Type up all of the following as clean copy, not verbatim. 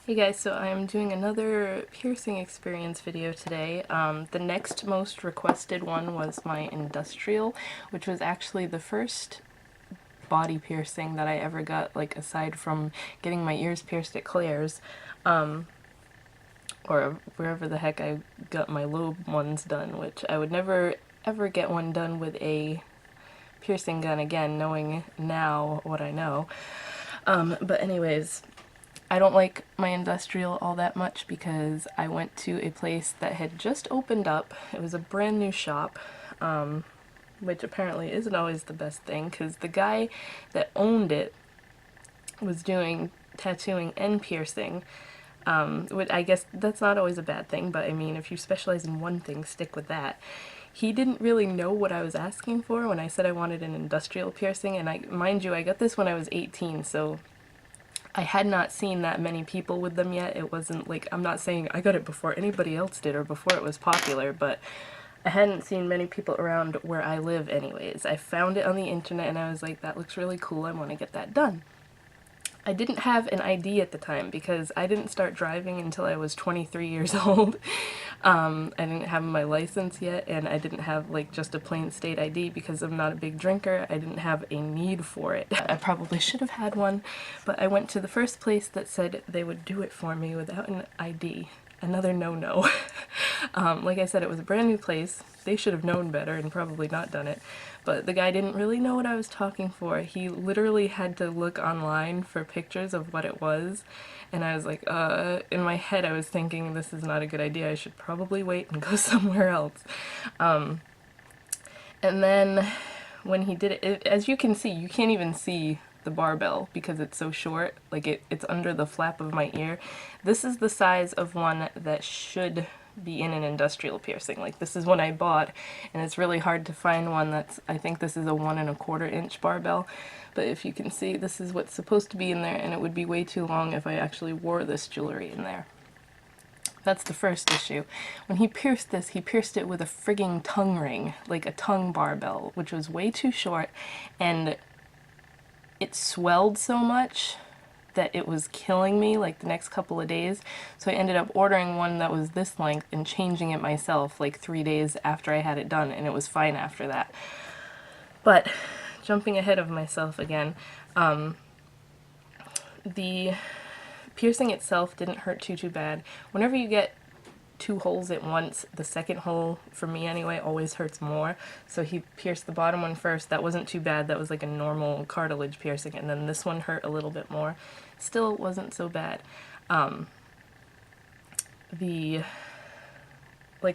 Hey guys, so I'm doing another piercing experience video today. The next most requested one was my industrial, which was actually the first body piercing that I ever got, like aside from getting my ears pierced at Claire's, or wherever the heck I got my lobe ones done, which I would never ever get one done with a piercing gun again, knowing now what I know. But anyways, I don't like my industrial all that much because I went to a place that had just opened up. It was a brand new shop, which apparently isn't always the best thing because the guy that owned it was doing tattooing and piercing. Which I guess that's not always a bad thing, but I mean, if you specialize in one thing, stick with that. He didn't really know what I was asking for when I said I wanted an industrial piercing, and mind you, I got this when I was 18, so I had not seen that many people with them yet. It wasn't like, I'm not saying I got it before anybody else did or before it was popular, but I hadn't seen many people around where I live anyways. I found it on the internet and I was like, that looks really cool, I want to get that done. I didn't have an ID at the time because I didn't start driving until I was 23 years old. I didn't have my license yet, and I didn't have like just a plain state ID because I'm not a big drinker. I didn't have a need for it. I probably should have had one, but I went to the first place that said they would do it for me without an ID. Another no-no. Like I said, it was a brand new place. They should have known better and probably not done it. But the guy didn't really know what I was talking for. He literally had to look online for pictures of what it was. And I was like, in my head I was thinking this is not a good idea. I should probably wait and go somewhere else. And then when he did it, as you can see, you can't even see the barbell because it's so short. Like it's under the flap of my ear. This is the size of one that should be in an industrial piercing. Like this is one I bought, and it's really hard to find one that's, I think this is a 1¼ inch barbell, but if you can see, this is what's supposed to be in there, and it would be way too long if I actually wore this jewelry in there. That's the first issue. When he pierced this, he pierced it with a frigging tongue ring, like a tongue barbell, which was way too short, and it swelled so much that it was killing me like the next couple of days. So I ended up ordering one that was this length and changing it myself like 3 days after I had it done, and it was fine after that. But jumping ahead of myself again, the piercing itself didn't hurt too bad. Whenever you get 2 holes at once, the second hole, for me anyway, always hurts more. So he pierced the bottom one first. That wasn't too bad. That was like a normal cartilage piercing. And then this one hurt a little bit more. Still wasn't so bad. Like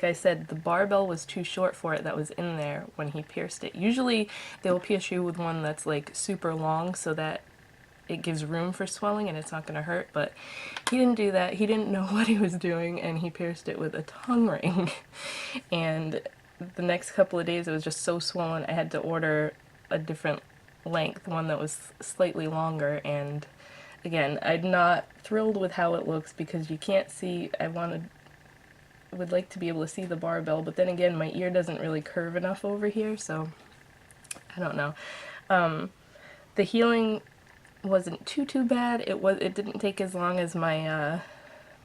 I said, the barbell was too short for it that was in there when he pierced it. Usually they'll pierce you with one that's like super long so that it gives room for swelling and it's not going to hurt, but he didn't do that. He didn't know what he was doing, and he pierced it with a tongue ring. And the next couple of days it was just so swollen I had to order a different length, one that was slightly longer. And again, I'm not thrilled with how it looks because you can't see. Would like to be able to see the barbell, but then again my ear doesn't really curve enough over here, so I don't know. The healing wasn't too bad. It didn't take as long as my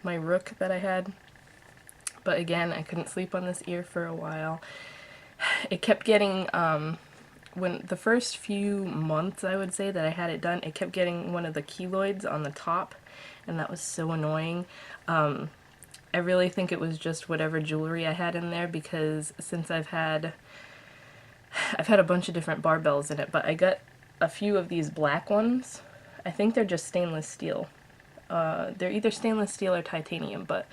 my rook that I had, but again I couldn't sleep on this ear for a while. It kept getting when the first few months, I would say, that I had it done, it kept getting one of the keloids on the top, and that was so annoying. I really think it was just whatever jewelry I had in there, because since I've had a bunch of different barbells in it, but I got a few of these black ones. I think they're just stainless steel. They're either stainless steel or titanium, but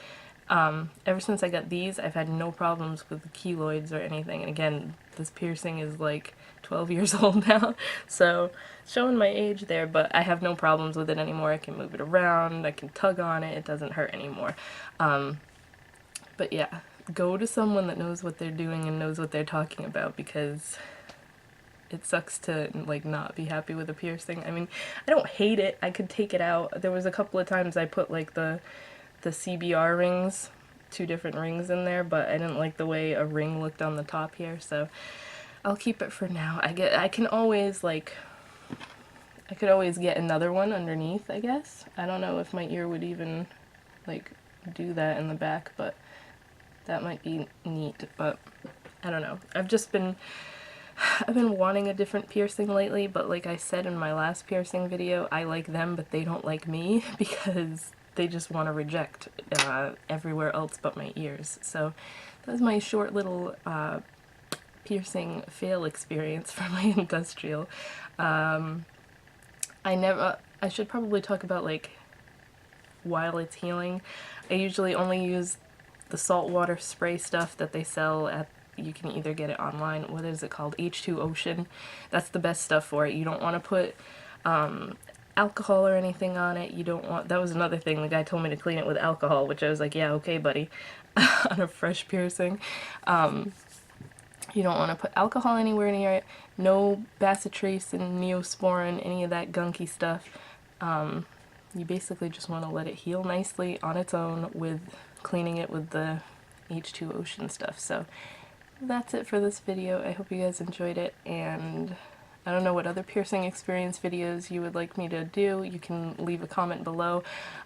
ever since I got these, I've had no problems with the keloids or anything. And again, this piercing is like 12 years old now, so showing my age there, but I have no problems with it anymore. I can move it around, I can tug on it, it doesn't hurt anymore. But yeah, go to someone that knows what they're doing and knows what they're talking about, because it sucks to like not be happy with a piercing. I mean, I don't hate it. I could take it out. There was a couple of times I put like the CBR rings, 2 different rings in there, but I didn't like the way a ring looked on the top here, so I'll keep it for now. I can always like, I could always get another one underneath, I guess. I don't know if my ear would even like do that in the back, but that might be neat. But I don't know. I've been wanting a different piercing lately, but like I said in my last piercing video, I like them, but they don't like me because they just want to reject everywhere else but my ears. So that was my short little piercing fail experience for my industrial. I should probably talk about like while it's healing. I usually only use the saltwater spray stuff that they sell at, you can either get it online, what is it called, H2 Ocean. That's the best stuff for it. You don't want to put alcohol or anything on it. You don't want, that was another thing, the guy told me to clean it with alcohol, which I was like, yeah, okay buddy, on a fresh piercing. You don't want to put alcohol anywhere near it, no bacitracin and neosporin, any of that gunky stuff. You basically just want to let it heal nicely on its own with cleaning it with the H2 Ocean stuff. So that's it for this video. I hope you guys enjoyed it, and I don't know what other piercing experience videos you would like me to do. You can leave a comment below.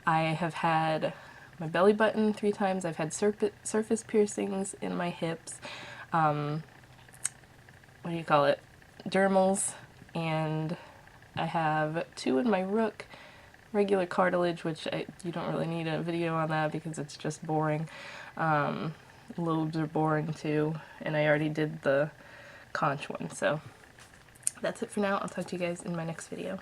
I have had my belly button 3 times. I've had surface piercings in my hips. What do you call it? Dermals, and I have 2 in my rook. Regular cartilage, which you don't really need a video on that because it's just boring. Lobes are boring too, and I already did the conch one. So that's it for now. I'll talk to you guys in my next video.